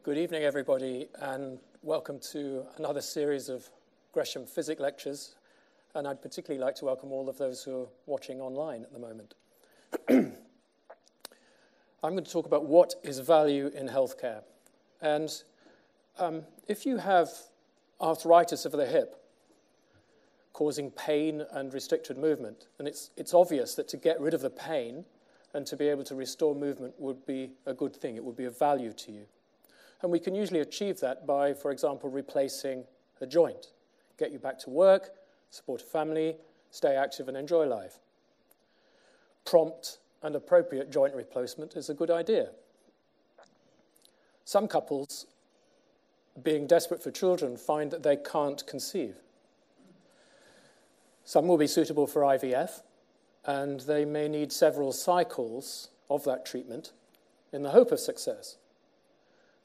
Good evening, everybody, and welcome to another series of Gresham Physics lectures. And I'd particularly like to welcome all of those who are watching online at the moment. I'm going to talk about what is value in healthcare. And if you have arthritis of the hip causing pain and restricted movement, and it's obvious that to get rid of the pain and to be able to restore movement would be a good thing. It would be of value to you. And we can usually achieve that by, for example, replacing a joint. Get you back to work, support a family, stay active and enjoy life. Prompt and appropriate joint replacement is a good idea. Some couples, being desperate for children, find that they can't conceive. Some will be suitable for IVF, and they may need several cycles of that treatment in the hope of success.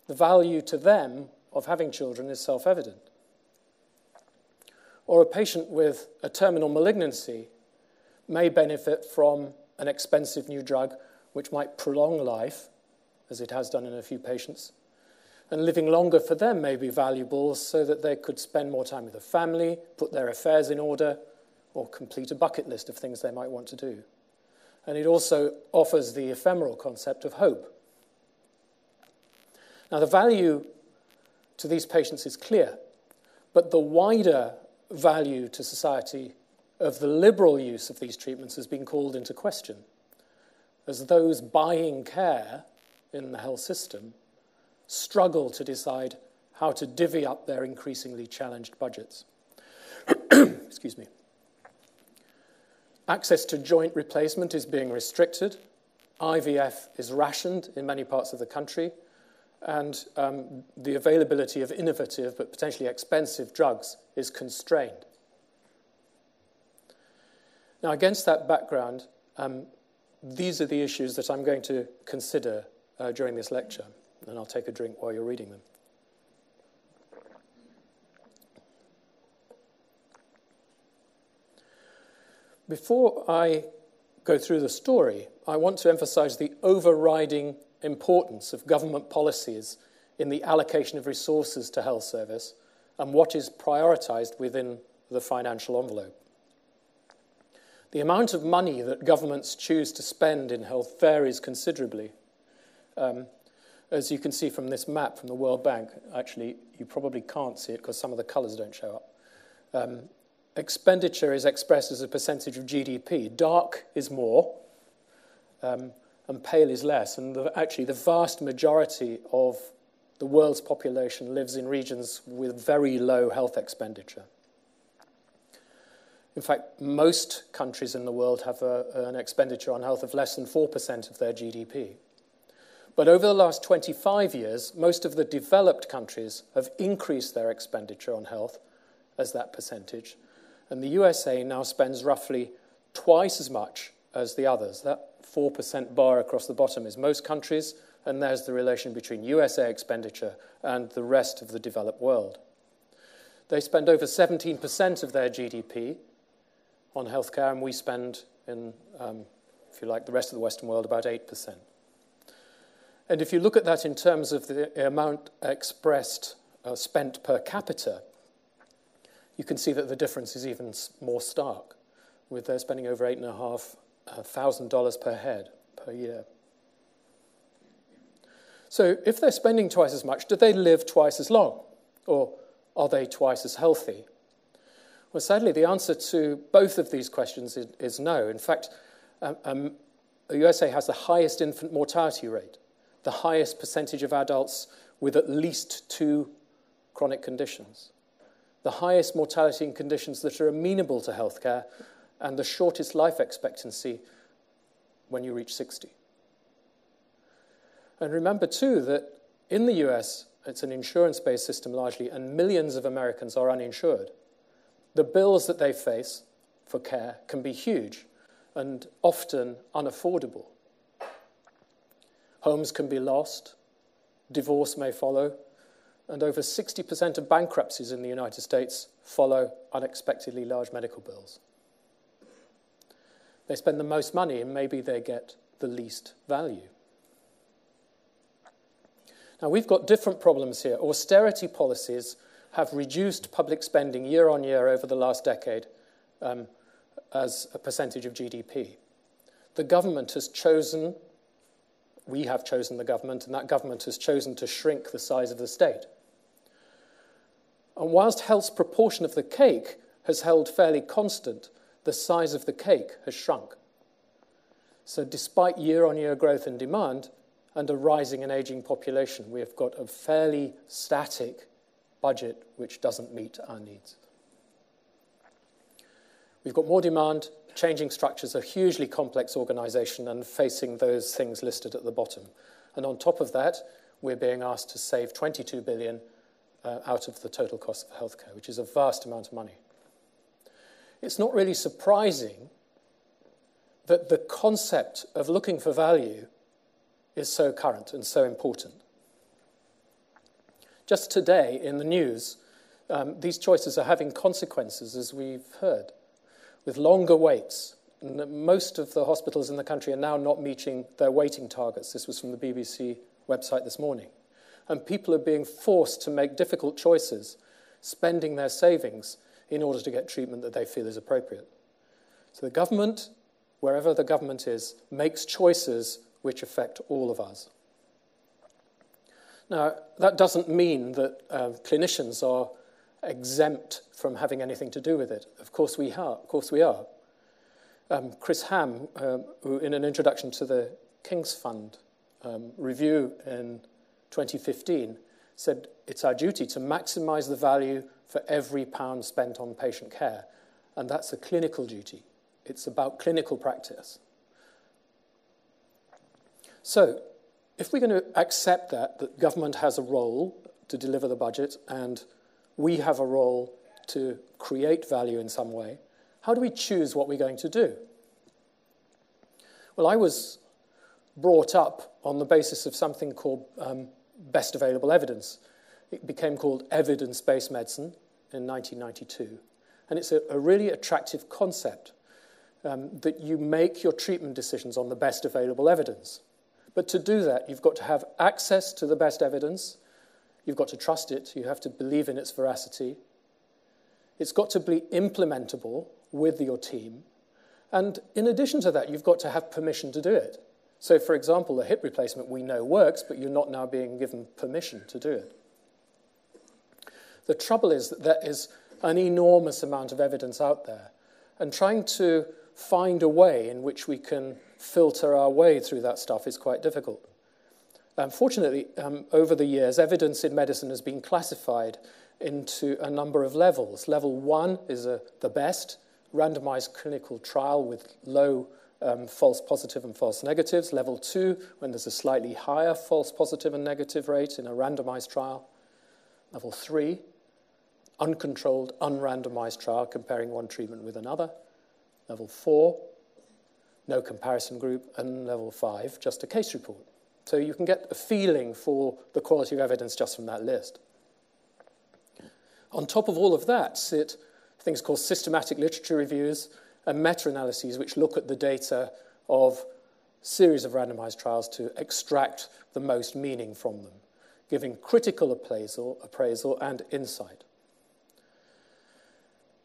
The value to them of having children is self-evident. Or a patient with a terminal malignancy may benefit from an expensive new drug which might prolong life, as it has done in a few patients. And living longer for them may be valuable so that they could spend more time with the family, put their affairs in order, or complete a bucket list of things they might want to do. And it also offers the ephemeral concept of hope. Now, the value to these patients is clear, but the wider value to society of the liberal use of these treatments has been called into question, as those buying care in the health system struggle to decide how to divvy up their increasingly challenged budgets. Excuse me. Access to joint replacement is being restricted. IVF is rationed in many parts of the country. And the availability of innovative but potentially expensive drugs is constrained. Now, against that background, these are the issues that I'm going to consider during this lecture. And I'll take a drink while you're reading them. Before I go through the story, I want to emphasize the overriding importance of government policies in the allocation of resources to health service and what is prioritized within the financial envelope. The amount of money that governments choose to spend in health varies considerably. As you can see from this map from the World Bank, actually you probably can't see it because some of the colors don't show up. Expenditure is expressed as a percentage of GDP. Dark is more, and pale is less. And actually, the vast majority of the world's population lives in regions with very low health expenditure. In fact, most countries in the world have an expenditure on health of less than 4% of their GDP. But over the last 25 years, most of the developed countries have increased their expenditure on health as that percentage. And the USA now spends roughly twice as much as the others. That 4% bar across the bottom is most countries, and there's the relation between USA expenditure and the rest of the developed world. They spend over 17% of their GDP on healthcare, and we spend, in, if you like, the rest of the Western world, about 8%. And if you look at that in terms of the amount expressed, spent per capita, you can see that the difference is even more stark, with their spending over $8,500 per head per year. So if they're spending twice as much, do they live twice as long? Or are they twice as healthy? Well, sadly, the answer to both of these questions is no. In fact, the USA has the highest infant mortality rate, the highest percentage of adults with at least 2 chronic conditions, the highest mortality in conditions that are amenable to healthcare, and the shortest life expectancy when you reach 60. And remember, too, that in the US, it's an insurance-based system largely, and millions of Americans are uninsured. The bills that they face for care can be huge and often unaffordable. Homes can be lost, divorce may follow, and over 60% of bankruptcies in the United States follow unexpectedly large medical bills. They spend the most money, and maybe they get the least value. Now, we've got different problems here. Austerity policies have reduced public spending year on year over the last decade as a percentage of GDP. The government has chosen, we have chosen the government, and that government has chosen to shrink the size of the state. And whilst health's proportion of the cake has held fairly constant, the size of the cake has shrunk. So despite year-on-year growth in demand and a rising and aging population, we have got a fairly static budget which doesn't meet our needs. We've got more demand, changing structures, a hugely complex organisation, and facing those things listed at the bottom. And on top of that, we're being asked to save 22 billion out of the total cost of healthcare, which is a vast amount of money. It's not really surprising that the concept of looking for value is so current and so important. Just today in the news, these choices are having consequences, as we've heard, with longer waits. And most of the hospitals in the country are now not meeting their waiting targets. This was from the BBC website this morning. And people are being forced to make difficult choices, spending their savings in order to get treatment that they feel is appropriate. So the government, wherever the government is, makes choices which affect all of us. Now, that doesn't mean that clinicians are exempt from having anything to do with it. Of course we are. Chris Ham, who in an introduction to the King's Fund review in 2015, said it's our duty to maximise the value for every pound spent on patient care. And that's a clinical duty. It's about clinical practice. So, if we're going to accept that government has a role to deliver the budget and we have a role to create value in some way, how do we choose what we're going to do? Well, I was brought up on the basis of something called best available evidence. It became called evidence-based medicine in 1992. And it's a really attractive concept that you make your treatment decisions on the best available evidence. But to do that, you've got to have access to the best evidence. You've got to trust it. You have to believe in its veracity. It's got to be implementable with your team. And in addition to that, you've got to have permission to do it. So, for example, a hip replacement we know works, but you're not now being given permission to do it. The trouble is that there is an enormous amount of evidence out there. And trying to find a way in which we can filter our way through that stuff is quite difficult. Unfortunately, over the years, evidence in medicine has been classified into a number of levels. Level 1 is the best, randomized clinical trial with low false positive and false negatives. Level 2, when there's a slightly higher false positive and negative rate in a randomized trial. Level 3, uncontrolled, unrandomized trial comparing one treatment with another. Level 4, no comparison group. And level 5, just a case report. So you can get a feeling for the quality of evidence just from that list. On top of all of that sit things called systematic literature reviews and meta-analyses which look at the data of a series of randomized trials to extract the most meaning from them, giving critical appraisal and insight.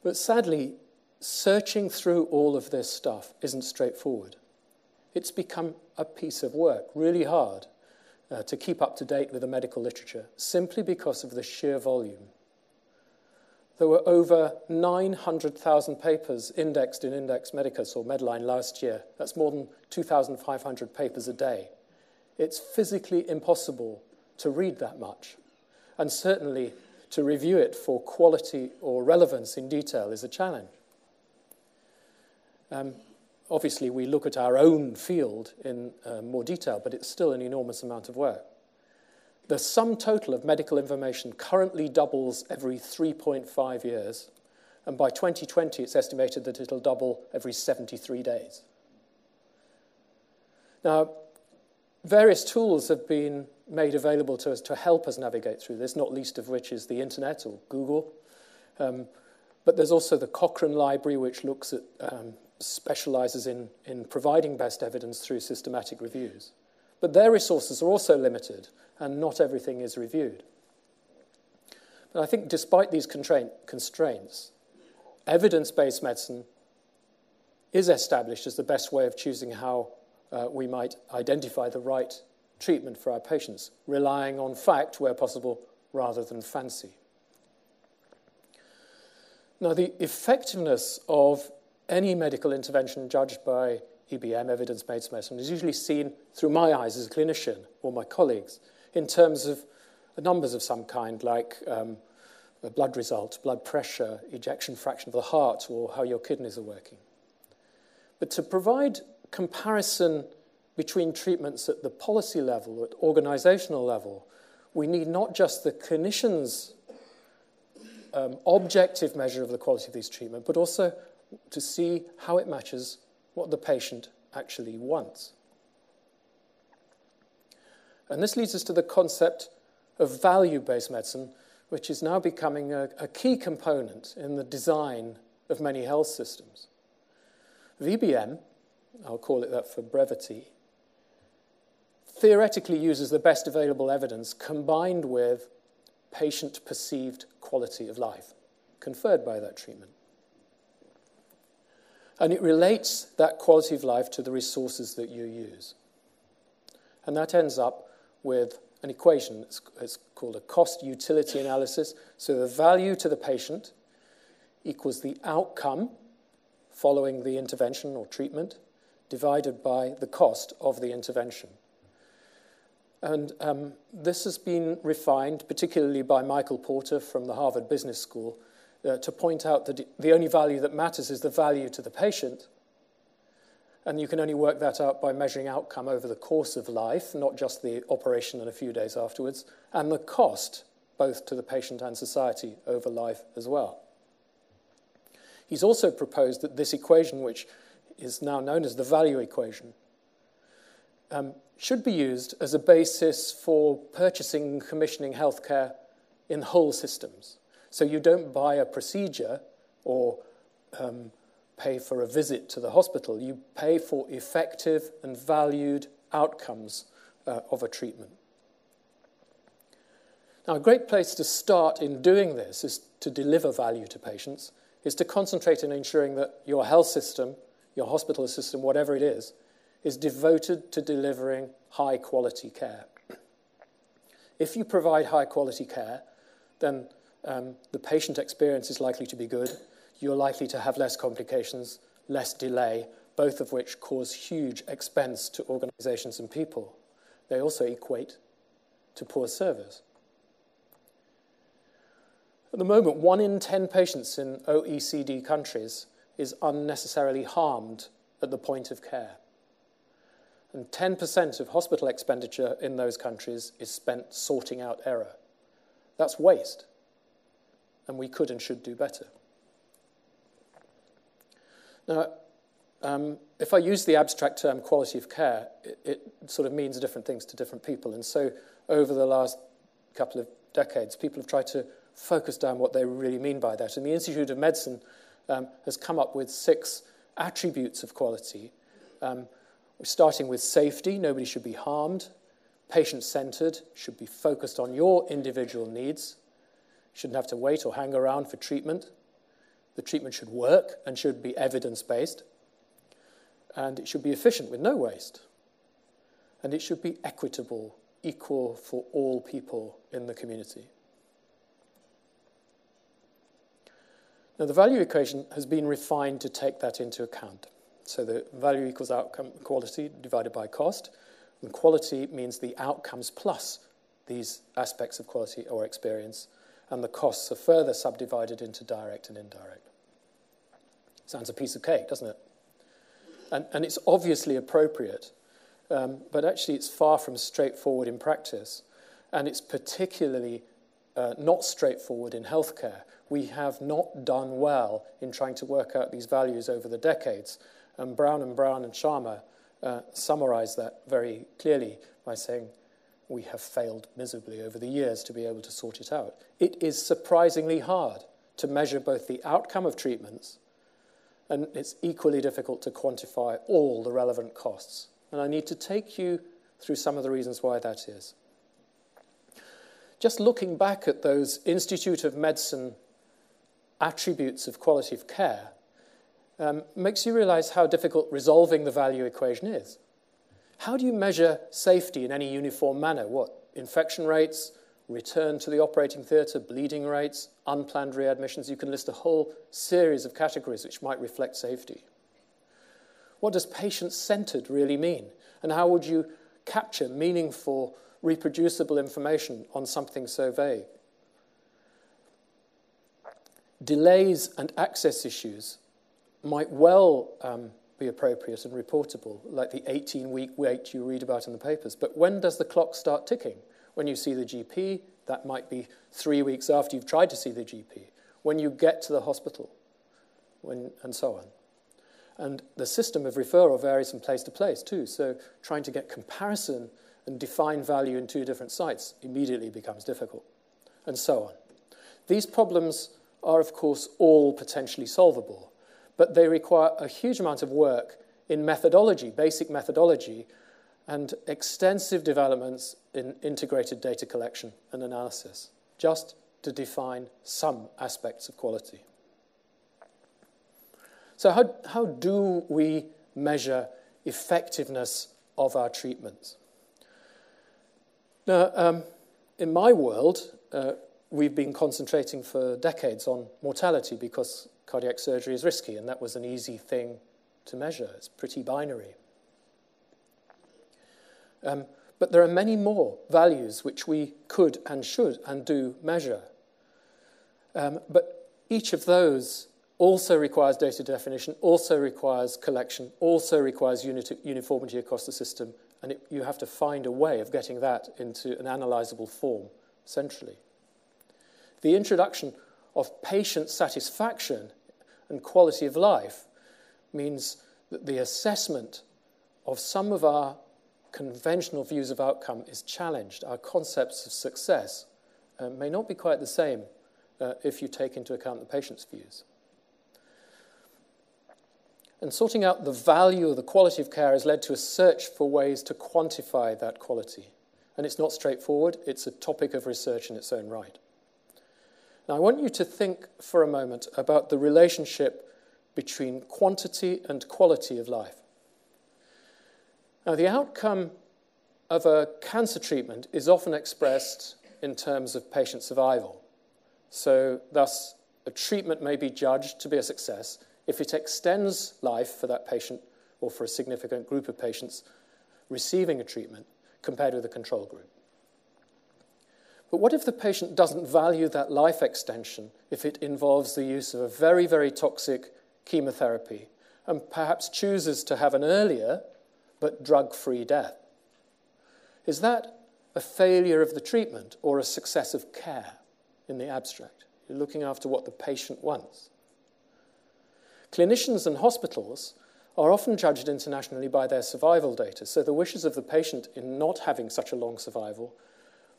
But sadly, searching through all of this stuff isn't straightforward. It's become a piece of work, really hard, to keep up to date with the medical literature, simply because of the sheer volume. There were over 900,000 papers indexed in Index Medicus or Medline last year. That's more than 2,500 papers a day. It's physically impossible to read that much, and certainly to review it for quality or relevance in detail is a challenge. Obviously, we look at our own field in more detail, but it's still an enormous amount of work. The sum total of medical information currently doubles every 3.5 years, and by 2020, it's estimated that it'll double every 73 days. Now, various tools have been made available to us to help us navigate through this, not least of which is the internet or Google. But there's also the Cochrane Library, which looks at specializes in providing best evidence through systematic reviews. But their resources are also limited, and not everything is reviewed. But I think despite these constraints, evidence-based medicine is established as the best way of choosing how we might identify the right treatment for our patients, relying on fact where possible rather than fancy. Now, the effectiveness of any medical intervention judged by EBM, evidence-based medicine, is usually seen through my eyes as a clinician or my colleagues in terms of numbers of some kind, like a blood result, blood pressure, ejection fraction of the heart, or how your kidneys are working. But to provide comparison between treatments at the policy level, at organisational level, we need not just the clinician's objective measure of the quality of these treatments, but also to see how it matches what the patient actually wants. And this leads us to the concept of value-based medicine, which is now becoming a key component in the design of many health systems. VBM, I'll call it that for brevity, theoretically uses the best available evidence combined with patient-perceived quality of life conferred by that treatment. And it relates that quality of life to the resources that you use. And that ends up with an equation. It's called a cost-utility analysis. So the value to the patient equals the outcome following the intervention or treatment divided by the cost of the intervention. And this has been refined, particularly by Michael Porter from the Harvard Business School, to point out that the only value that matters is the value to the patient. And you can only work that out by measuring outcome over the course of life, not just the operation and a few days afterwards, and the cost, both to the patient and society, over life as well. He's also proposed that this equation, which is now known as the value equation, should be used as a basis for purchasing and commissioning healthcare in whole systems. So you don't buy a procedure or pay for a visit to the hospital. You pay for effective and valued outcomes of a treatment. Now, a great place to start in doing this is to deliver value to patients, is to concentrate on ensuring that your health system, your hospital system, whatever it is devoted to delivering high-quality care. If you provide high-quality care, then the patient experience is likely to be good. You're likely to have less complications, less delay, both of which cause huge expense to organizations and people. They also equate to poor service. At the moment, 1 in 10 patients in OECD countries is unnecessarily harmed at the point of care. And 10% of hospital expenditure in those countries is spent sorting out error. That's waste. And we could and should do better. Now, if I use the abstract term quality of care, it sort of means different things to different people. And so over the last couple of decades, people have tried to focus down what they really mean by that. And the Institute of Medicine has come up with 6 attributes of quality. We're starting with safety. Nobody should be harmed. Patient-centered, should be focused on your individual needs. Shouldn't have to wait or hang around for treatment. The treatment should work and should be evidence-based. And it should be efficient with no waste. And it should be equitable, equal for all people in the community. Now, the value equation has been refined to take that into account. So the value equals outcome quality divided by cost. And quality means the outcomes plus these aspects of quality or experience. And the costs are further subdivided into direct and indirect. Sounds a piece of cake, doesn't it? And it's obviously appropriate, but actually it's far from straightforward in practice. And it's particularly not straightforward in healthcare. We have not done well in trying to work out these values over the decades. And Brown and Sharma summarize that very clearly by saying, we have failed miserably over the years to be able to sort it out. It is surprisingly hard to measure both the outcome of treatments, and it's equally difficult to quantify all the relevant costs. And I need to take you through some of the reasons why that is. Just looking back at those Institute of Medicine attributes of quality of care makes you realize how difficult resolving the value equation is. How do you measure safety in any uniform manner? What? Infection rates, return to the operating theatre, bleeding rates, unplanned readmissions? You can list a whole series of categories which might reflect safety. What does patient-centered really mean? And how would you capture meaningful, reproducible information on something so vague? Delays and access issues might well be appropriate and reportable, like the 18-week wait you read about in the papers. But when does the clock start ticking? When you see the GP, that might be 3 weeks after you've tried to see the GP. When you get to the hospital, and so on. And the system of referral varies from place to place too, so trying to get comparison and define value in two different sites immediately becomes difficult, and so on. These problems are, of course, all potentially solvable, but they require a huge amount of work in methodology, basic methodology, and extensive developments in integrated data collection and analysis, just to define some aspects of quality. So how do we measure effectiveness of our treatments? Now, in my world, we've been concentrating for decades on mortality because cardiac surgery is risky, and that was an easy thing to measure. It's pretty binary. But there are many more values which we could and should and do measure. But each of those also requires data definition, also requires collection, also requires uniformity across the system, and you have to find a way of getting that into an analyzable form centrally. The introduction of patient satisfaction and quality of life means that the assessment of some of our conventional views of outcome is challenged. Our concepts of success may not be quite the same if you take into account the patient's views. And sorting out the value of the quality of care has led to a search for ways to quantify that quality. And it's not straightforward. It's a topic of research in its own right. Now, I want you to think for a moment about the relationship between quantity and quality of life. Now, the outcome of a cancer treatment is often expressed in terms of patient survival. So, thus, a treatment may be judged to be a success if it extends life for that patient or for a significant group of patients receiving a treatment compared with a control group. But what if the patient doesn't value that life extension if it involves the use of a very, very toxic chemotherapy and perhaps chooses to have an earlier but drug-free death? Is that a failure of the treatment or a success of care in the abstract? You're looking after what the patient wants. Clinicians and hospitals are often judged internationally by their survival data, so the wishes of the patient in not having such a long survival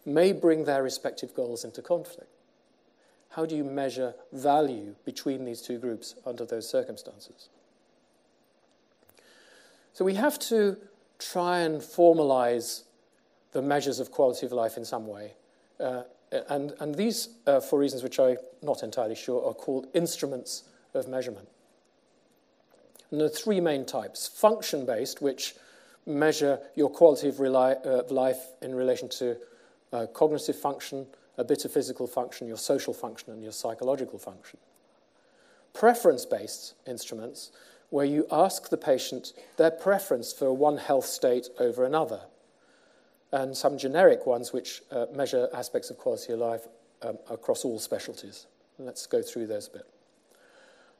may bring their respective goals into conflict. How do you measure value between these two groups under those circumstances? So we have to try and formalize the measures of quality of life in some way. And these, for reasons which I'm not entirely sure, are called instruments of measurement. And there are three main types. Function-based, which measure your quality of life in relation to cognitive function, a bit of physical function, your social function, and your psychological function. Preference-based instruments, where you ask the patient their preference for one health state over another, and some generic ones which measure aspects of quality of life across all specialties. Let's go through those a bit.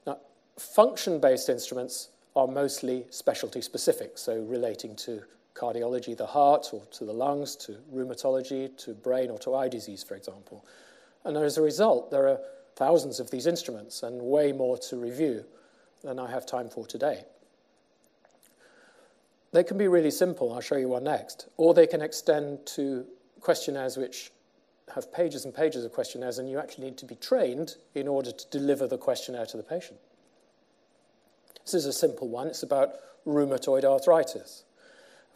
Now, function-based instruments are mostly specialty-specific, so relating to cardiology, the heart, or to the lungs, to rheumatology, to brain, or to eye disease, for example. And as a result, there are thousands of these instruments and way more to review than I have time for today. They can be really simple. I'll show you one next. Or they can extend to questionnaires which have pages and pages of questionnaires, and you actually need to be trained in order to deliver the questionnaire to the patient. This is a simple one. It's about rheumatoid arthritis.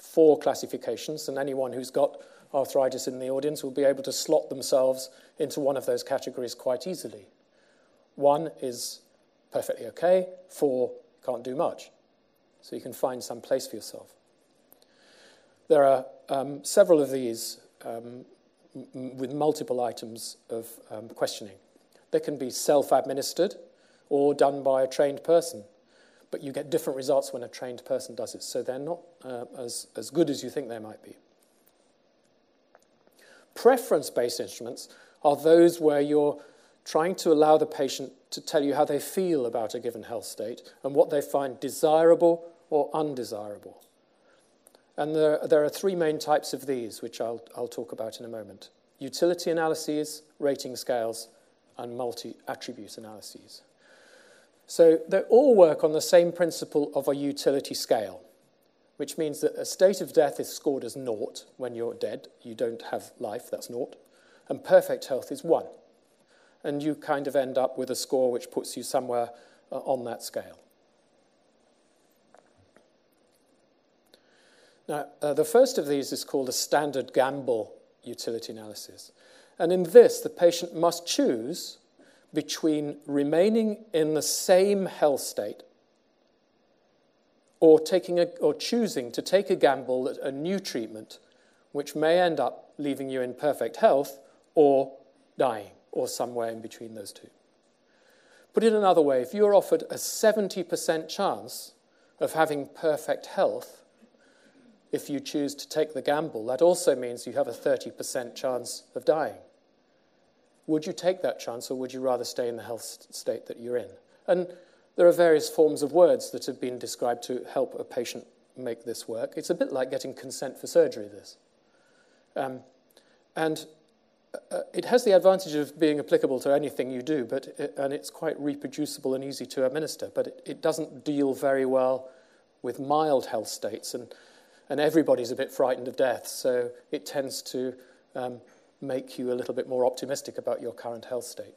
4 classifications, and anyone who's got arthritis in the audience will be able to slot themselves into one of those categories quite easily. 1 is perfectly okay, 4 can't do much. So you can find some place for yourself. There are several of these with multiple items of questioning. They can be self-administered or done by a trained person, but you get different results when a trained person does it, so they're not as good as you think they might be. Preference-based instruments are those where you're trying to allow the patient to tell you how they feel about a given health state and what they find desirable or undesirable. And there are 3 main types of these, which I'll talk about in a moment. Utility analyses, rating scales, and multi-attribute analyses. So they all work on the same principle of a utility scale, which means that a state of death is scored as 0 when you're dead. You don't have life, that's 0. And perfect health is 1. And you kind of end up with a score which puts you somewhere on that scale. Now, the first of these is called a standard gamble utility analysis. And in this, the patient must choose between remaining in the same health state or choosing to take a gamble at a new treatment which may end up leaving you in perfect health or dying, or somewhere in between those two. Put it another way, if you're offered a 70% chance of having perfect health, if you choose to take the gamble, that also means you have a 30% chance of dying. Would you take that chance, or would you rather stay in the health state that you're in? And there are various forms of words that have been described to help a patient make this work. It's a bit like getting consent for surgery, this. It has the advantage of being applicable to anything you do, and it's quite reproducible and easy to administer, but it doesn't deal very well with mild health states, and everybody's a bit frightened of death, so it tends to make you a little bit more optimistic about your current health state.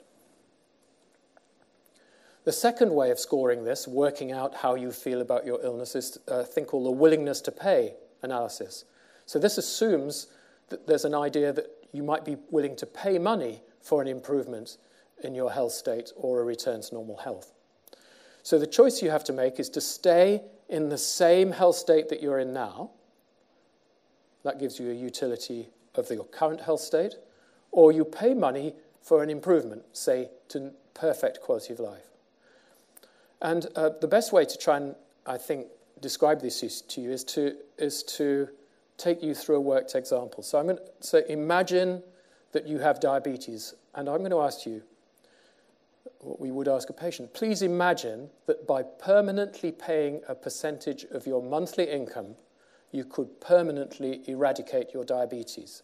The second way of scoring this, working out how you feel about your illness, is a thing called the willingness to pay analysis. So this assumes that there's an idea that you might be willing to pay money for an improvement in your health state or a return to normal health. So the choice you have to make is to stay in the same health state that you're in now. That gives you a utility of your current health state, or you pay money for an improvement, say, to perfect quality of life. And the best way to try and, I think, describe this to you is to take you through a worked example. So I'm going to say, imagine that you have diabetes, and I'm going to ask you what we would ask a patient. Please imagine that by permanently paying a percentage of your monthly income, you could permanently eradicate your diabetes.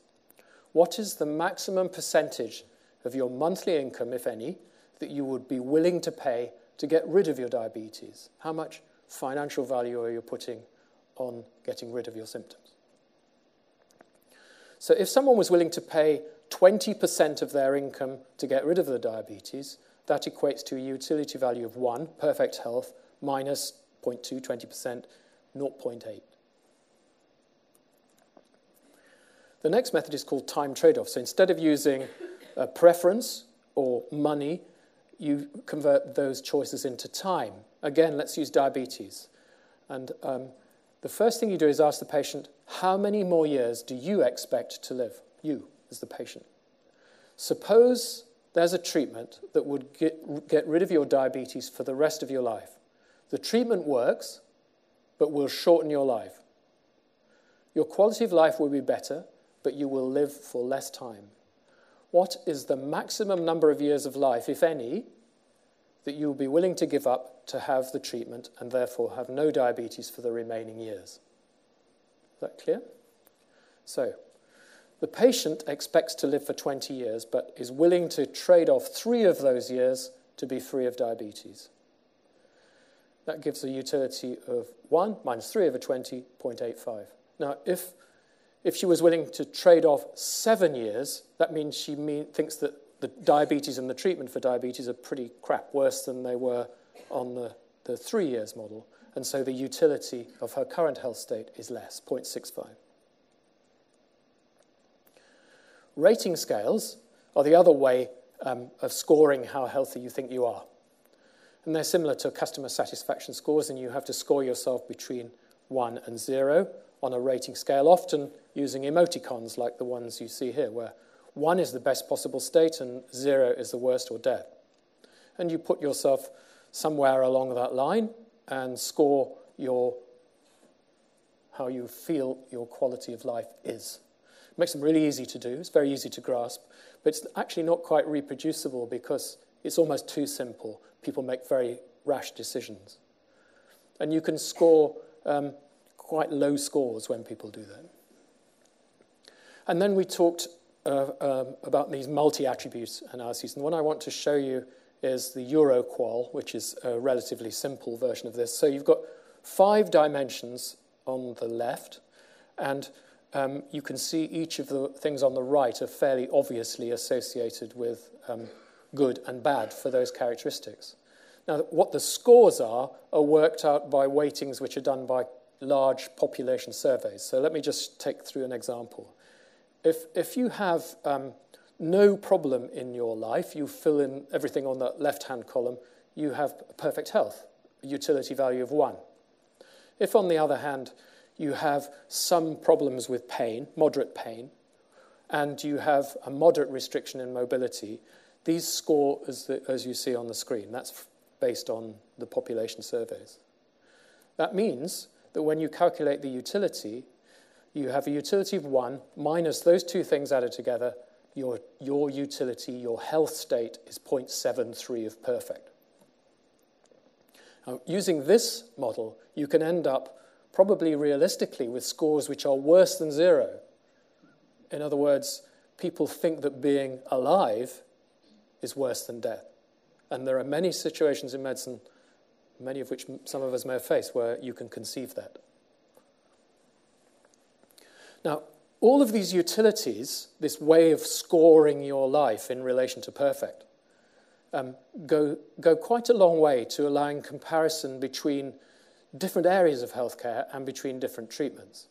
What is the maximum percentage of your monthly income, if any, that you would be willing to pay to get rid of your diabetes? How much financial value are you putting on getting rid of your symptoms? So if someone was willing to pay 20% of their income to get rid of the diabetes, that equates to a utility value of 1, perfect health, minus 0.2, 20%, 0.8. The next method is called time trade-off. So instead of using a preference or money, you convert those choices into time. Again, let's use diabetes. And the first thing you do is ask the patient, how many more years do you expect to live? You, as the patient. Suppose there's a treatment that would get rid of your diabetes for the rest of your life. The treatment works, but will shorten your life. Your quality of life will be better, but you will live for less time. What is the maximum number of years of life, if any, that you will be willing to give up to have the treatment and therefore have no diabetes for the remaining years? Is that clear? So, the patient expects to live for 20 years, but is willing to trade off 3 of those years to be free of diabetes. That gives a utility of 1 minus 3 over 20, 0.85. Now, if she was willing to trade off 7 years, that means she thinks that the diabetes and the treatment for diabetes are pretty crap, worse than they were on the 3 years model. and so the utility of her current health state is less, 0.65. Rating scales are the other way of scoring how healthy you think you are. And they're similar to customer satisfaction scores, and you have to score yourself between 1 and 0 on a rating scale, often using emoticons like the ones you see here, where 1 is the best possible state and 0 is the worst or dead. And you put yourself somewhere along that line and score how you feel your quality of life is. It makes them really easy to do. It's very easy to grasp, but it's actually not quite reproducible because it's almost too simple. People make very rash decisions. And you can score quite low scores when people do that. And then we talked about these multi-attribute analyses. And the one I want to show you is the Euroqual, which is a relatively simple version of this. So you've got 5 dimensions on the left, and you can see each of the things on the right are fairly obviously associated with good and bad for those characteristics. Now, what the scores are worked out by weightings which are done by large population surveys. So let me just take through an example. If you have no problem in your life, you fill in everything on the left-hand column, you have perfect health, a utility value of 1. If, on the other hand, you have some problems with pain, moderate pain, and you have a moderate restriction in mobility, these score as you see on the screen. That's based on the population surveys. That means that when you calculate the utility, you have a utility of 1 minus those 2 things added together. Your utility, your health state, is 0.73 of perfect. Now, using this model, you can end up probably realistically with scores which are worse than 0. In other words, people think that being alive is worse than death. And there are many situations in medicine, many of which some of us may have faced, where you can conceive that. Now, all of these utilities, this way of scoring your life in relation to perfect, go quite a long way to allowing comparison between different areas of healthcare and between different treatments.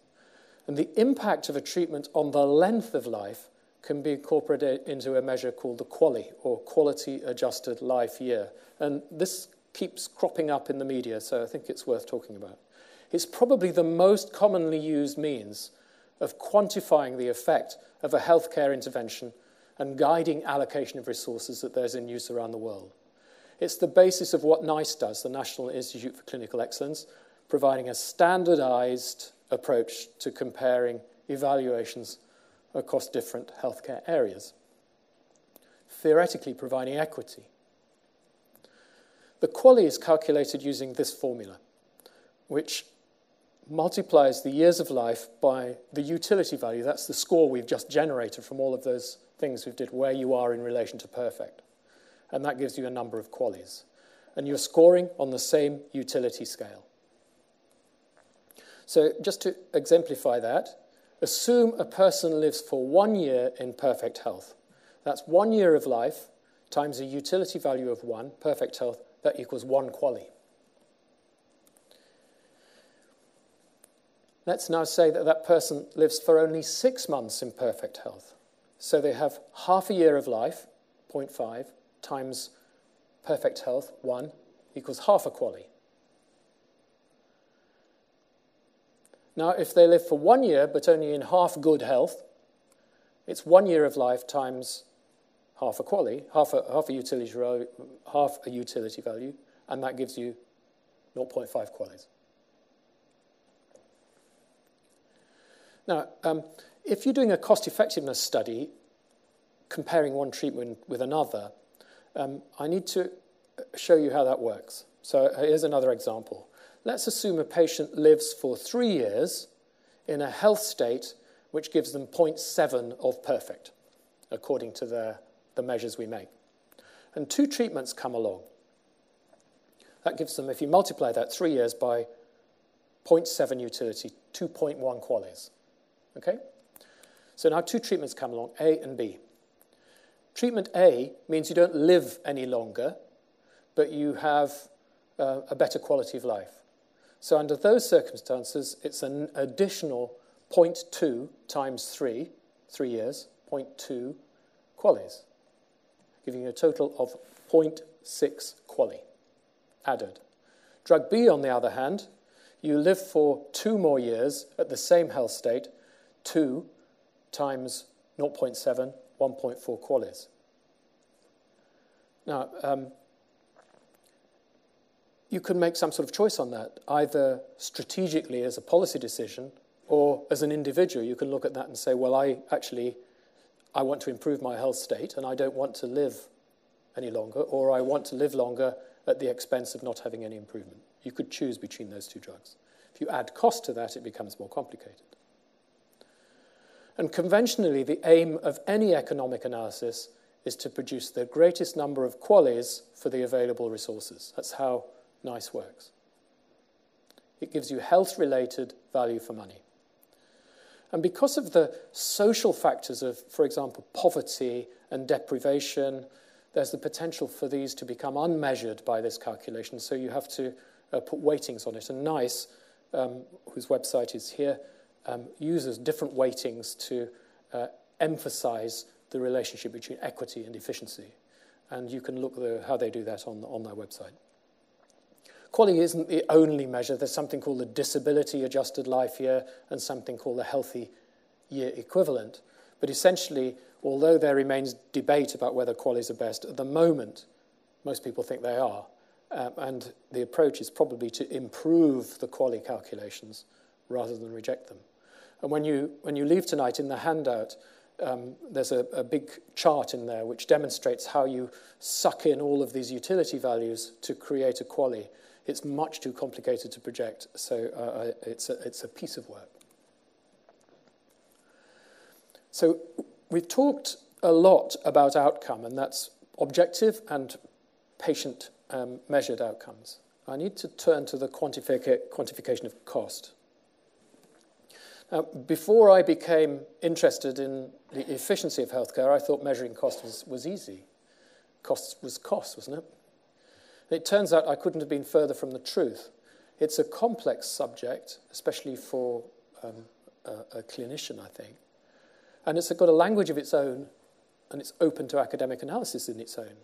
And the impact of a treatment on the length of life can be incorporated into a measure called the QALY, or Quality Adjusted Life Year. And this keeps cropping up in the media, so I think it's worth talking about. It's probably the most commonly used means of quantifying the effect of a healthcare intervention and guiding allocation of resources that there's in use around the world. It's the basis of what NICE does, the National Institute for Clinical Excellence, providing a standardized approach to comparing evaluations across different healthcare areas, theoretically providing equity. The QALY is calculated using this formula, which multiplies the years of life by the utility value. That's the score we've just generated from all of those things we did, where you are in relation to perfect. And that gives you a number of QALYs. And you're scoring on the same utility scale. So just to exemplify that, assume a person lives for 1 year in perfect health. That's 1 year of life times a utility value of 1, perfect health, that equals 1 QALY. Let's now say that that person lives for only 6 months in perfect health. So they have half a year of life, 0.5, times perfect health, 1, equals half a QALY. Now, if they live for 1 year, but only in half good health, it's 1 year of life times half a QALY, half a utility value, and that gives you 0.5 QALYs. Now, if you're doing a cost-effectiveness study, comparing one treatment with another, I need to show you how that works. So here's another example. Let's assume a patient lives for 3 years in a health state which gives them 0.7 of perfect, according to the measures we make. And 2 treatments come along. That gives them, if you multiply that 3 years by 0.7 utility, 2.1 QALYs. Okay? So now 2 treatments come along, A and B. Treatment A means you don't live any longer, but you have a better quality of life. So under those circumstances, it's an additional 0.2 times 3 years, 0.2 QALYs, giving you a total of 0.6 QALY added. Drug B, on the other hand, you live for 2 more years at the same health state, 2 times 0.7, 1.4 QALYs. Now, you can make some sort of choice on that, either strategically as a policy decision, or as an individual. You can look at that and say, well, I want to improve my health state, and I don't want to live any longer, or I want to live longer at the expense of not having any improvement. You could choose between those two drugs. If you add cost to that, it becomes more complicated. And conventionally, the aim of any economic analysis is to produce the greatest number of QALYs for the available resources. That's how NICE works. It gives you health-related value for money. And because of the social factors of, for example, poverty and deprivation, there's the potential for these to become unmeasured by this calculation, so you have to put weightings on it. And NICE, whose website is here, uses different weightings to emphasize the relationship between equity and efficiency. And you can look at how they do that on their website. QALY isn't the only measure. There's something called the disability-adjusted life year and something called the healthy year equivalent. But essentially, although there remains debate about whether QALYs are best, at the moment, most people think they are. And the approach is probably to improve the QALY calculations rather than reject them. And when you leave tonight, in the handout, there's a big chart in there which demonstrates how you suck in all of these utility values to create a QALY. It's much too complicated to project, so it's a piece of work. So we've talked a lot about outcome, and that's objective and patient-measured outcomes. I need to turn to the quantification of cost. Now, before I became interested in the efficiency of healthcare, I thought measuring cost was easy. Cost was cost, wasn't it? It turns out I couldn't have been further from the truth. It's a complex subject, especially for a clinician, I think. And it's got a language of its own, and it's open to academic analysis in its own.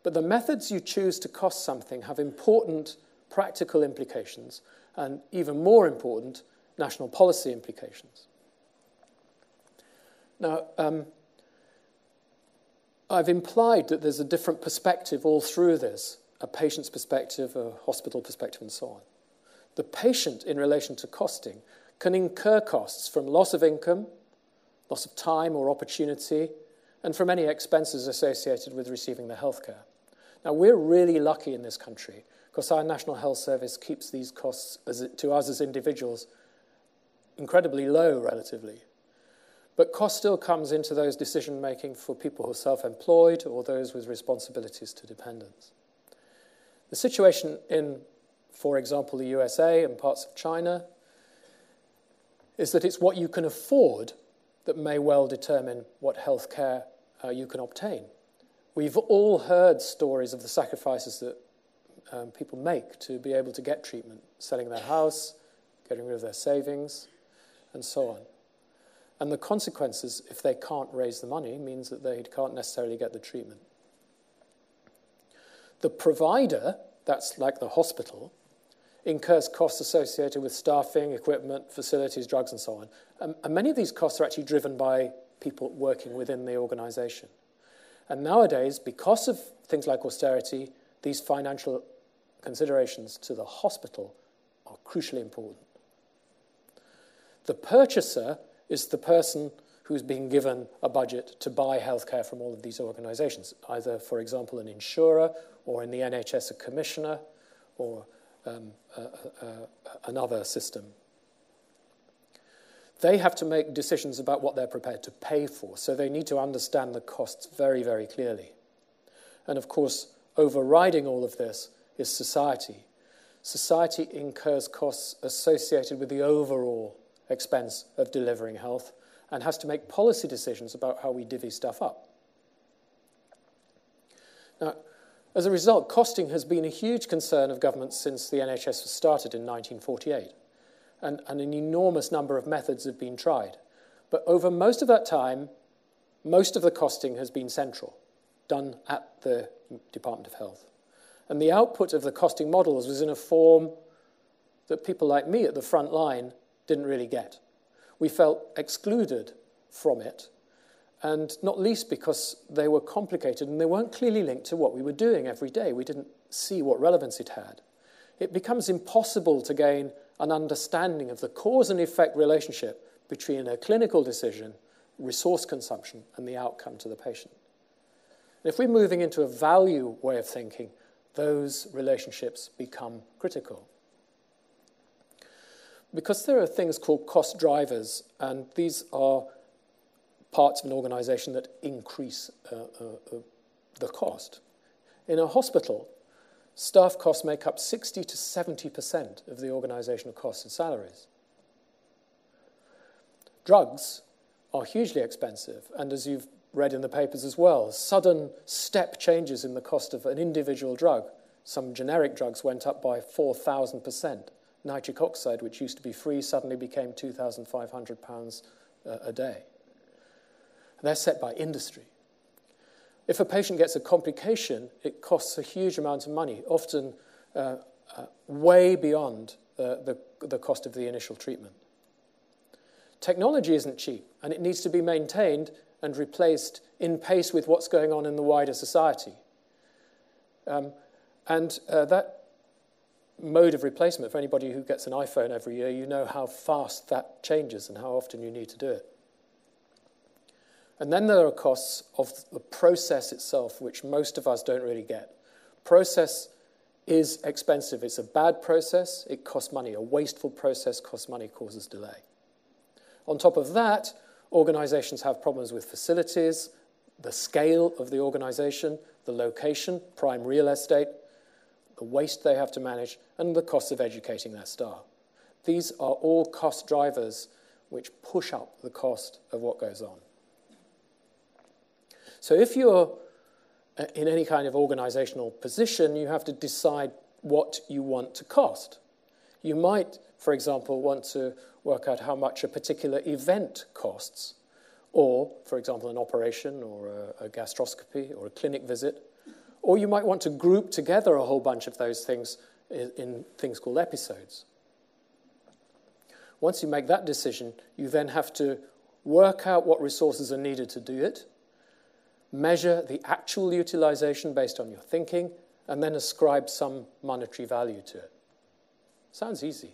But the methods you choose to cost something have important practical implications, and even more important, national policy implications. Now, I've implied that there's a different perspective all through this, a patient's perspective, a hospital perspective, and so on. The patient, in relation to costing, can incur costs from loss of income, loss of time or opportunity, and from any expenses associated with receiving the healthcare. Now, we're really lucky in this country because our National Health Service keeps these costs, to us as individuals, incredibly low relatively. But cost still comes into those decision-making for people who are self-employed or those with responsibilities to dependents. The situation in, for example, the USA and parts of China is that it's what you can afford that may well determine what health care you can obtain. We've all heard stories of the sacrifices that people make to be able to get treatment, selling their house, getting rid of their savings, and so on. And the consequences, if they can't raise the money, means that they can't necessarily get the treatment. The provider, that's like the hospital, incurs costs associated with staffing, equipment, facilities, drugs, and so on. And many of these costs are actually driven by people working within the organization. And nowadays, because of things like austerity, these financial considerations to the hospital are crucially important. The purchaser is the person who's being given a budget to buy healthcare from all of these organizations, either, for example, an insurer, or in the NHS, a commissioner, or another system. They have to make decisions about what they're prepared to pay for, so they need to understand the costs very, very clearly. And of course, overriding all of this is society. Society incurs costs associated with the overall expense of delivering health and has to make policy decisions about how we divvy stuff up. Now, As a result, costing has been a huge concern of governments since the NHS was started in 1948, and an enormous number of methods have been tried. But over most of that time, most of the costing has been central, done at the Department of Health. And the output of the costing models was in a form that people like me at the front line didn't really get. We felt excluded from it, and not least because they were complicated and they weren't clearly linked to what we were doing every day. We didn't see what relevance it had. It becomes impossible to gain an understanding of the cause and effect relationship between a clinical decision, resource consumption, and the outcome to the patient. And if we're moving into a value way of thinking, those relationships become critical. Because there are things called cost drivers, and these are parts of an organisation that increase the cost. In a hospital, staff costs make up 60 to 70% of the organisational costs and salaries. Drugs are hugely expensive, and as you've read in the papers as well, sudden step changes in the cost of an individual drug. Some generic drugs went up by 4,000%. Nitric oxide, which used to be free, suddenly became £2,500 a day. They're set by industry. If a patient gets a complication, it costs a huge amount of money, often way beyond the cost of the initial treatment. Technology isn't cheap, and it needs to be maintained and replaced in pace with what's going on in the wider society. That mode of replacement, for anybody who gets an iPhone every year, you know how fast that changes and how often you need to do it. And then there are costs of the process itself, which most of us don't really get. Process is expensive. It's a bad process. It costs money. A wasteful process costs money, causes delay. On top of that, organizations have problems with facilities, the scale of the organization, the location, prime real estate, the waste they have to manage, and the cost of educating their staff. These are all cost drivers which push up the cost of what goes on. So if you're in any kind of organizational position, you have to decide what you want to cost. You might, for example, want to work out how much a particular event costs, or, for example, an operation or a gastroscopy or a clinic visit. Or you might want to group together a whole bunch of those things in things called episodes. Once you make that decision, you then have to work out what resources are needed to do it, measure the actual utilization based on your thinking, and then ascribe some monetary value to it. Sounds easy.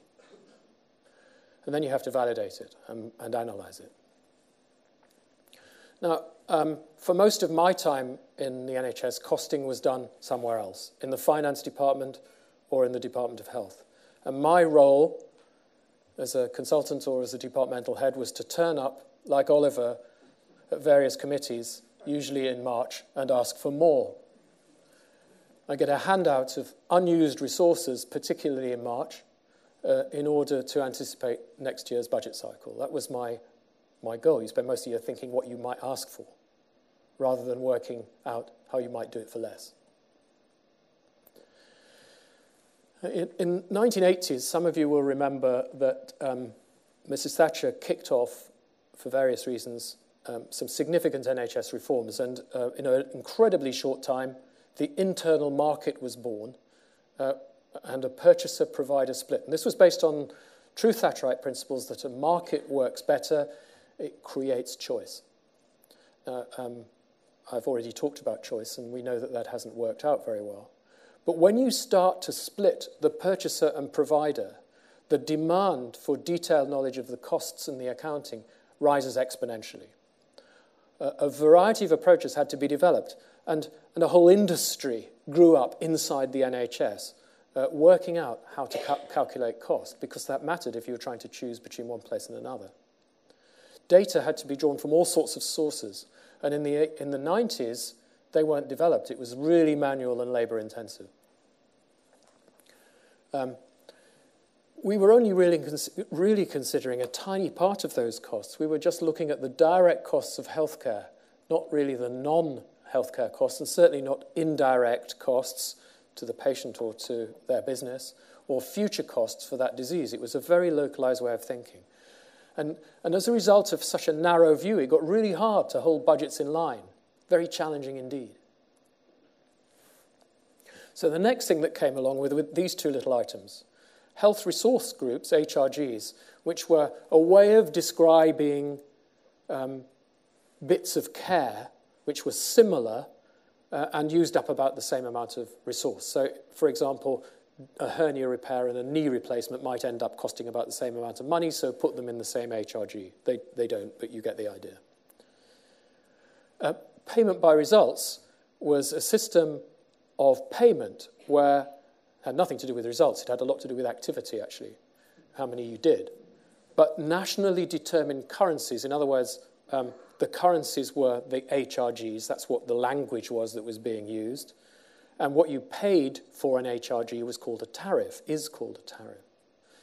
And then you have to validate it and analyze it. Now, for most of my time in the NHS, costing was done somewhere else, in the finance department or in the Department of Health. And my role as a consultant or as a departmental head was to turn up, like Oliver, at various committees, usually in March, and ask for more. I get a handout of unused resources, particularly in March, in order to anticipate next year's budget cycle. That was my goal. You spend most of the year thinking what you might ask for, rather than working out how you might do it for less. In 1980s, some of you will remember that Mrs. Thatcher kicked off, for various reasons, some significant NHS reforms, and in an incredibly short time, the internal market was born, and a purchaser-provider split. And this was based on true Thatcherite principles that a market works better, it creates choice. I've already talked about choice, and we know that that hasn't worked out very well. But when you start to split the purchaser and provider, the demand for detailed knowledge of the costs and the accounting rises exponentially. A variety of approaches had to be developed, and a whole industry grew up inside the NHS, working out how to calculate cost, because that mattered if you were trying to choose between one place and another. Data had to be drawn from all sorts of sources, and in the 90s, they weren't developed. It was really manual and labor-intensive. We were only really considering a tiny part of those costs. We were just looking at the direct costs of healthcare, not really the non-healthcare healthcare costs, and certainly not indirect costs to the patient or to their business, or future costs for that disease. It was a very localized way of thinking. And as a result of such a narrow view, it got really hard to hold budgets in line. Very challenging indeed. So the next thing that came along with these two little items, health resource groups, HRGs, which were a way of describing bits of care which were similar and used up about the same amount of resource. So, for example, a hernia repair and a knee replacement might end up costing about the same amount of money, so put them in the same HRG. They don't, but you get the idea. Payment by results was a system of payment where it had nothing to do with results. It had a lot to do with activity, actually, how many you did. But nationally determined currencies, in other words, the currencies were the HRGs. That's what the language was that was being used. And what you paid for an HRG was called a tariff, is called a tariff.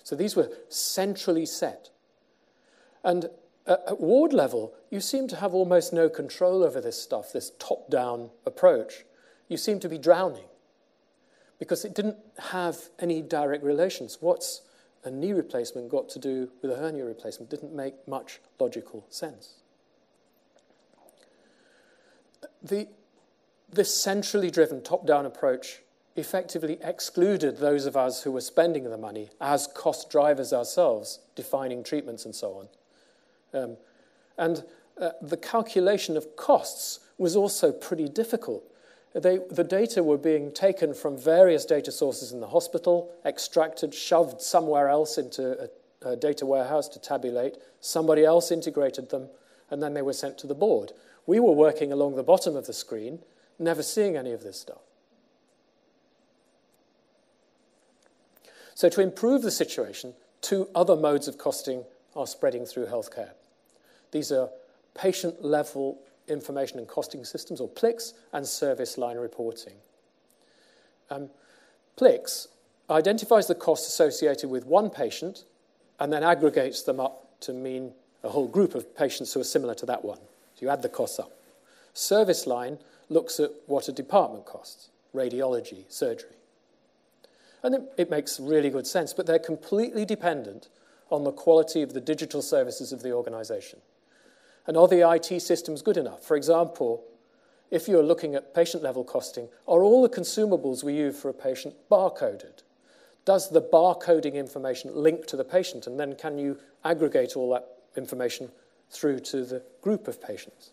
So these were centrally set. And at ward level, you seem to have almost no control over this stuff, this top-down approach. You seem to be drowning because it didn't have any direct relations. What's a knee replacement got to do with a hernia replacement? Didn't make much logical sense. This centrally driven top-down approach effectively excluded those of us who were spending the money as cost drivers ourselves, defining treatments and so on. The calculation of costs was also pretty difficult. The data were being taken from various data sources in the hospital, extracted, shoved somewhere else into a data warehouse to tabulate. Somebody else integrated them, and then they were sent to the board. We were working along the bottom of the screen, never seeing any of this stuff. So to improve the situation, two other modes of costing are spreading through healthcare. These are patient-level information and costing systems, or PLICs, and service line reporting. PLICs identifies the costs associated with one patient and then aggregates them up to mean a whole group of patients who are similar to that one. So you add the costs up. Service line looks at what a department costs, radiology, surgery. And it makes really good sense, but they're completely dependent on the quality of the digital services of the organization. And are the IT systems good enough? For example, if you're looking at patient-level costing, are all the consumables we use for a patient barcoded? Does the barcoding information link to the patient, and then can you aggregate all that information through to the group of patients?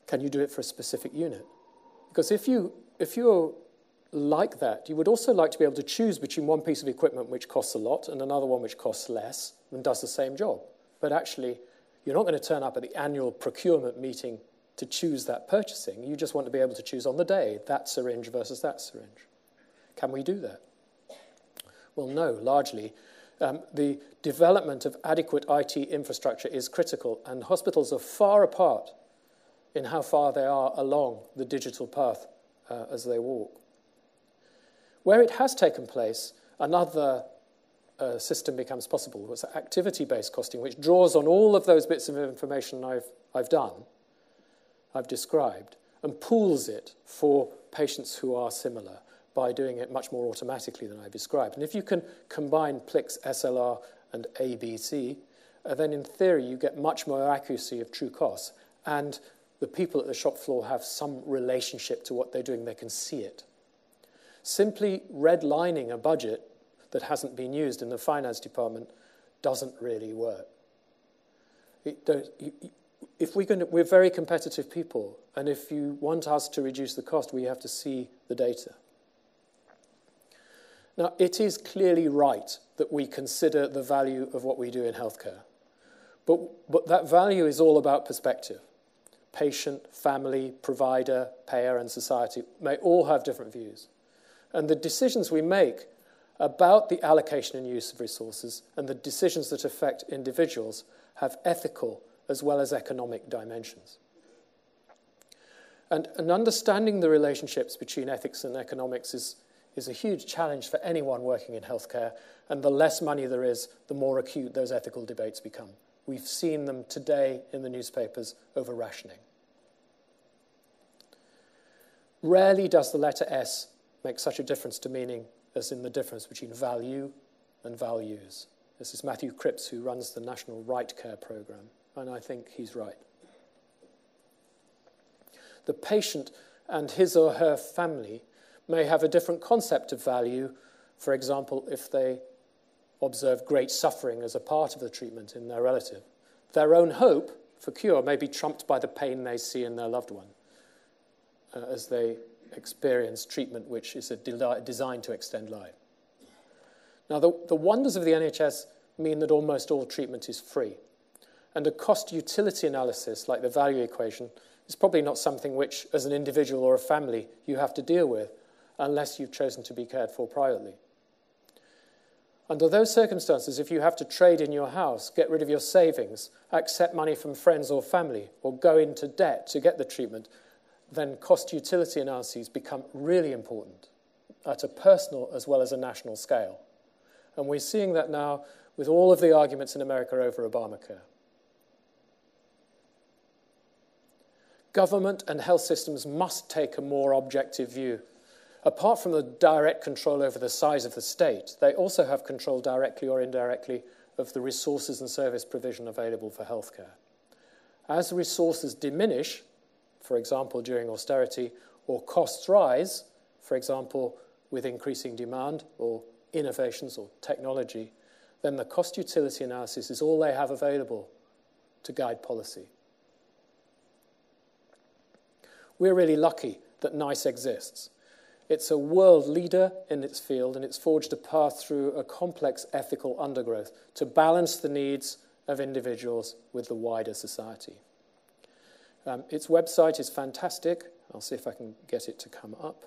Can you do it for a specific unit? Because if you're like that, you would also like to be able to choose between one piece of equipment which costs a lot and another one which costs less and does the same job. But actually, you're not going to turn up at the annual procurement meeting to choose that purchasing. You just want to be able to choose on the day that syringe versus that syringe. Can we do that? Well, no, largely. The development of adequate IT infrastructure is critical, and hospitals are far apart in how far they are along the digital path as they walk. Where it has taken place, another system becomes possible. It's activity-based costing, which draws on all of those bits of information I've described, and pools it for patients who are similar by doing it much more automatically than I've described. And if you can combine PLICS, SLR, and ABC, then in theory you get much more accuracy of true costs, and the people at the shop floor have some relationship to what they're doing. They can see it. Simply redlining a budget that hasn't been used in the finance department doesn't really work. We're very competitive people, and if you want us to reduce the cost, we have to see the data. Now, it is clearly right that we consider the value of what we do in healthcare, but that value is all about perspective. Patient, family, provider, payer, and society may all have different views. And the decisions we make about the allocation and use of resources and the decisions that affect individuals have ethical as well as economic dimensions. And understanding the relationships between ethics and economics is a huge challenge for anyone working in healthcare, and the less money there is, the more acute those ethical debates become. We've seen them today in the newspapers over rationing. Rarely does the letter S make such a difference to meaning as in the difference between value and values. This is Matthew Cripps, who runs the National Right Care Programme, and I think he's right. The patient and his or her family may have a different concept of value, for example, if they observe great suffering as a part of the treatment in their relative. Their own hope for cure may be trumped by the pain they see in their loved one as they experience treatment which is designed to extend life. Now, the wonders of the NHS mean that almost all treatment is free, and a cost-utility analysis like the value equation is probably not something which, as an individual or a family, you have to deal with unless you've chosen to be cared for privately. Under those circumstances, if you have to trade in your house, get rid of your savings, accept money from friends or family, or go into debt to get the treatment, then cost-utility analyses become really important at a personal as well as a national scale. And we're seeing that now with all of the arguments in America over Obamacare. Government and health systems must take a more objective view. Apart from the direct control over the size of the state, they also have control directly or indirectly of the resources and service provision available for healthcare. As resources diminish, for example, during austerity, or costs rise, for example, with increasing demand or innovations or technology, then the cost-utility analysis is all they have available to guide policy. We're really lucky that NICE exists. It's a world leader in its field, and it's forged a path through a complex ethical undergrowth to balance the needs of individuals with the wider society. Its website is fantastic. I'll see if I can get it to come up.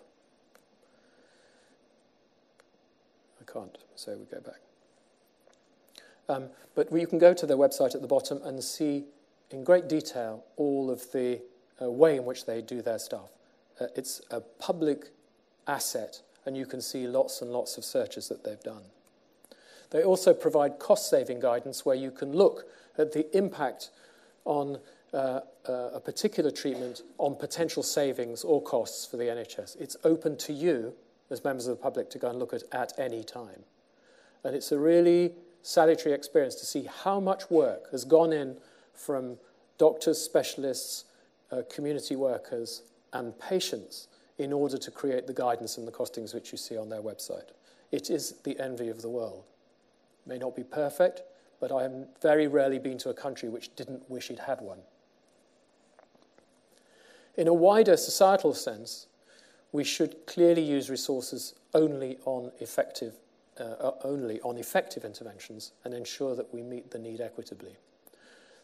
I can't, so we go back. But you can go to their website at the bottom and see in great detail all of the way in which they do their stuff. It's a public asset, and you can see lots and lots of searches that they've done. They also provide cost-saving guidance where you can look at the impact on a particular treatment on potential savings or costs for the NHS. It's open to you as members of the public to go and look at any time. And it's a really salutary experience to see how much work has gone in from doctors, specialists, community workers, and patients in order to create the guidance and the costings which you see on their website. It is the envy of the world. It may not be perfect, but I have very rarely been to a country which didn't wish it had one. In a wider societal sense, we should clearly use resources only on effective interventions and ensure that we meet the need equitably.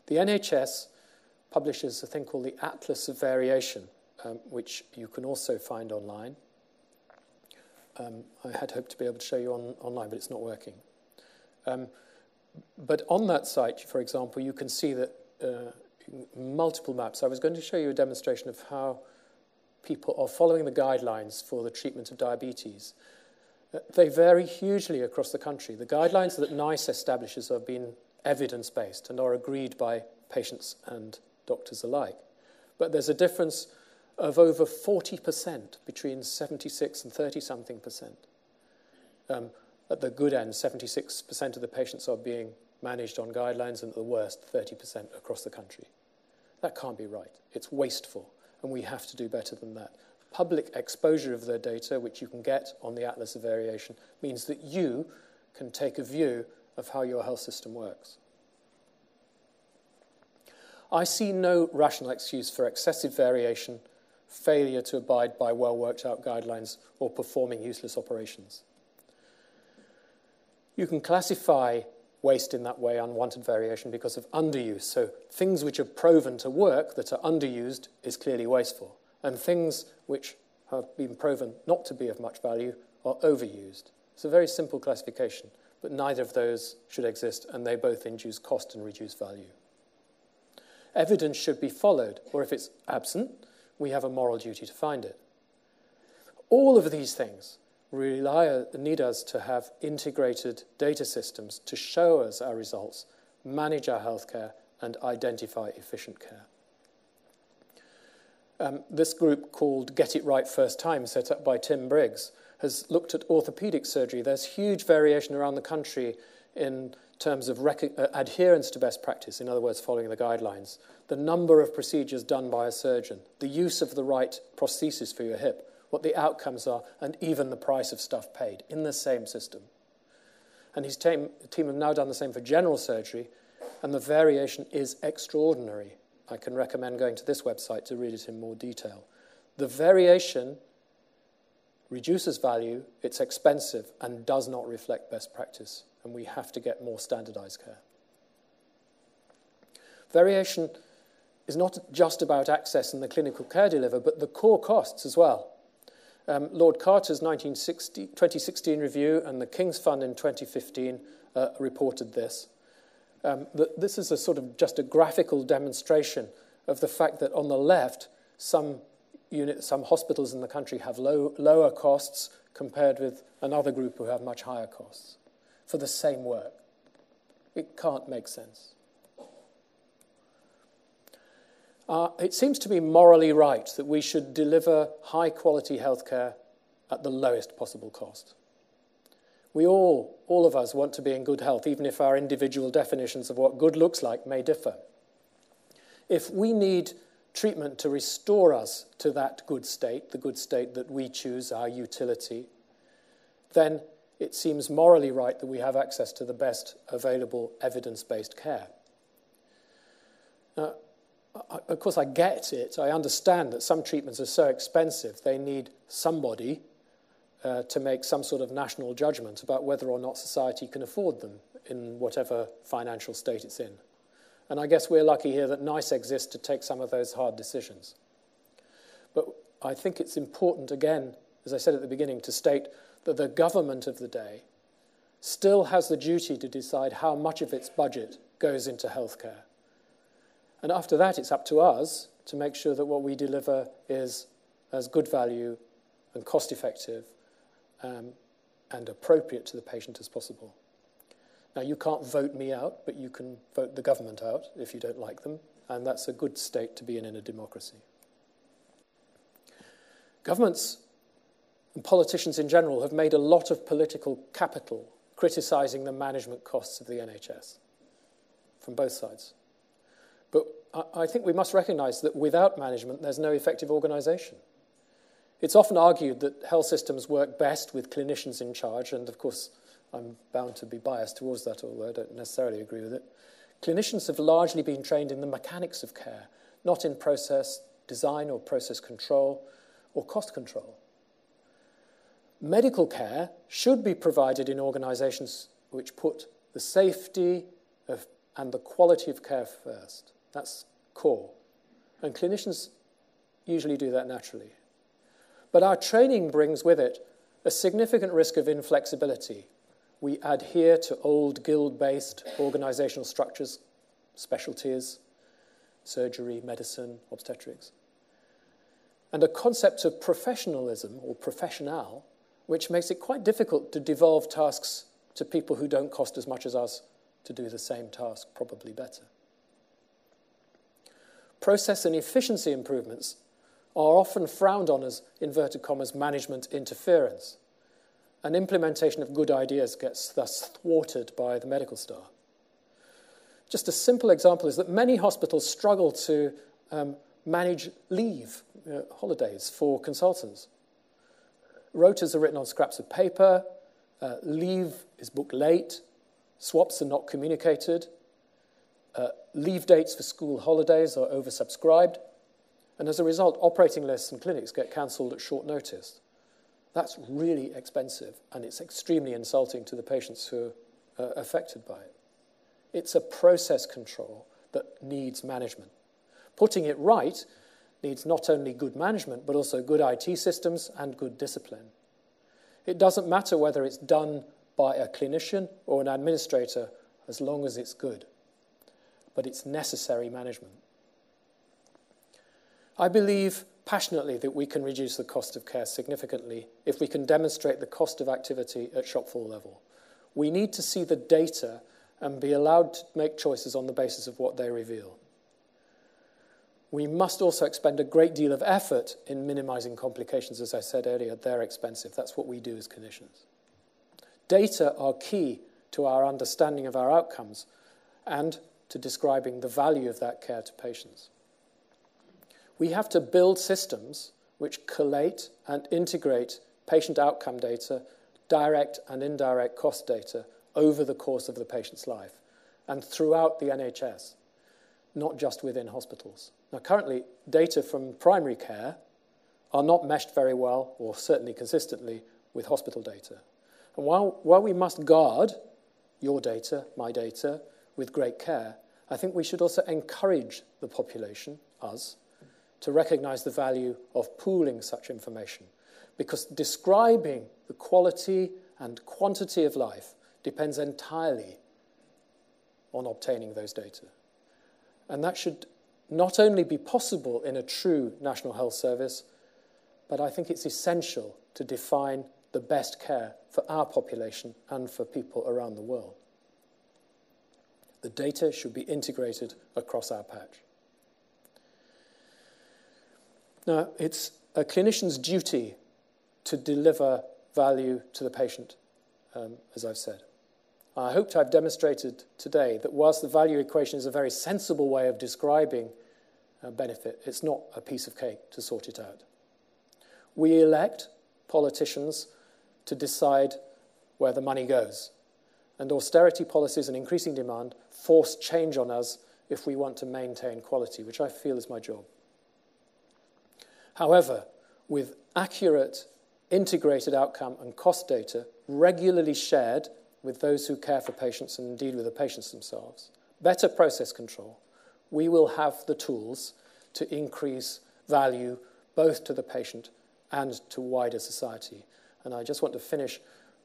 The NHS publishes a thing called the Atlas of Variation, which you can also find online. I had hoped to be able to show you online, but it's not working. But on that site, for example, you can see that multiple maps. I was going to show you a demonstration of how people are following the guidelines for the treatment of diabetes. They vary hugely across the country. The guidelines that NICE establishes have been evidence-based and are agreed by patients and doctors alike. But there's a difference of over 40% between 76 and 30-something%. At the good end, 76% of the patients are being managed on guidelines, and at the worst, 30% across the country. That can't be right. It's wasteful, and we have to do better than that. Public exposure of their data, which you can get on the Atlas of Variation, means that you can take a view of how your health system works. I see no rational excuse for excessive variation, failure to abide by well-worked-out guidelines, or performing useless operations. You can classify waste in that way, unwanted variation, because of underuse. So things which are proven to work that are underused is clearly wasteful, and things which have been proven not to be of much value are overused. It's a very simple classification, but neither of those should exist, and they both induce cost and reduce value. Evidence should be followed, or if it's absent, we have a moral duty to find it. All of these things need us to have integrated data systems to show us our results manage our healthcare, and identify efficient care. This group called Get It Right First Time, set up by Tim Briggs, has looked at orthopedic surgery. There's huge variation around the country in terms of adherence to best practice, in other words, following the guidelines, the number of procedures done by a surgeon, the use of the right prosthesis for your hip, what the outcomes are, and even the price of stuff paid in the same system. And his team have now done the same for general surgery, and the variation is extraordinary. I can recommend going to this website to read it in more detail. The variation reduces value, it's expensive, and does not reflect best practice. And we have to get more standardized care. Variation is not just about access and the clinical care delivered, but the core costs as well. Lord Carter's 2016 review and the King's Fund in 2015 reported this. This is a sort of just a graphical demonstration of the fact that on the left, some hospitals in the country have lower costs compared with another group who have much higher costs for the same work. It can't make sense. It seems to be morally right that we should deliver high-quality healthcare at the lowest possible cost. We all of us want to be in good health, even if our individual definitions of what good looks like may differ. If we need treatment to restore us to that good state, the good state that we choose, our utility, then it seems morally right that we have access to the best available evidence-based care. Of course, I get it. I understand that some treatments are so expensive, they need somebody to make some sort of national judgment about whether or not society can afford them in whatever financial state it's in. And I guess we're lucky here that NICE exists to take some of those hard decisions. But I think it's important, again, as I said at the beginning, to state that the government of the day still has the duty to decide how much of its budget goes into healthcare. And after that, it's up to us to make sure that what we deliver is as good value and cost-effective and appropriate to the patient as possible. Now, you can't vote me out, but you can vote the government out if you don't like them, and that's a good state to be in a democracy. Governments and politicians in general have made a lot of political capital criticising the management costs of the NHS from both sides. But I think we must recognise that without management, there's no effective organisation. It's often argued that health systems work best with clinicians in charge, and of course, I'm bound to be biased towards that, although I don't necessarily agree with it. Clinicians have largely been trained in the mechanics of care, not in process design or process control or cost control. Medical care should be provided in organisations which put the safety and the quality of care first. That's core. And clinicians usually do that naturally. But our training brings with it a significant risk of inflexibility. We adhere to old guild-based organisational structures, specialties, surgery, medicine, obstetrics, and a concept of professionalism or professional, which makes it quite difficult to devolve tasks to people who don't cost as much as us to do the same task, probably better. Process and efficiency improvements are often frowned on as, inverted commas, management interference, and implementation of good ideas gets thus thwarted by the medical staff. Just a simple example is that many hospitals struggle to manage leave, holidays for consultants. Rotas are written on scraps of paper, leave is booked late, swaps are not communicated, leave dates for school holidays are oversubscribed, and as a result, operating lists and clinics get cancelled at short notice. That's really expensive, and it's extremely insulting to the patients who are affected by it. It's a process control that needs management. Putting it right needs not only good management, but also good IT systems and good discipline. It doesn't matter whether it's done by a clinician or an administrator, as long as it's good. But it's necessary management. I believe passionately that we can reduce the cost of care significantly if we can demonstrate the cost of activity at shop floor level. We need to see the data and be allowed to make choices on the basis of what they reveal. We must also expend a great deal of effort in minimizing complications. As I said earlier, they're expensive. That's what we do as clinicians. Data are key to our understanding of our outcomes and to describing the value of that care to patients. We have to build systems which collate and integrate patient outcome data, direct and indirect cost data over the course of the patient's life and throughout the NHS, not just within hospitals. Now, currently, data from primary care are not meshed very well, or certainly consistently, with hospital data. And while we must guard your data, my data, with great care, I think we should also encourage the population, us, to recognize the value of pooling such information, because describing the quality and quantity of life depends entirely on obtaining those data. And that should not only be possible in a true National Health Service, but I think it's essential to define the best care for our population and for people around the world. The data should be integrated across our patch. Now, it's a clinician's duty to deliver value to the patient, as I've said. I hope to have demonstrated today that whilst the value equation is a very sensible way of describing benefit, it's not a piece of cake to sort it out. We elect politicians to decide where the money goes, and austerity policies and increasing demand force change on us if we want to maintain quality, which I feel is my job. However, with accurate, integrated outcome and cost data regularly shared with those who care for patients and indeed with the patients themselves, better process control, we will have the tools to increase value both to the patient and to wider society. And I just want to finish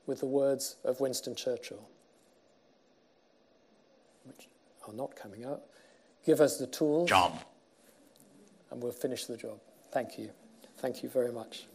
with the words of Winston Churchill, which are not coming out. Give us the tools, job, and we'll finish the job. Thank you. Thank you very much.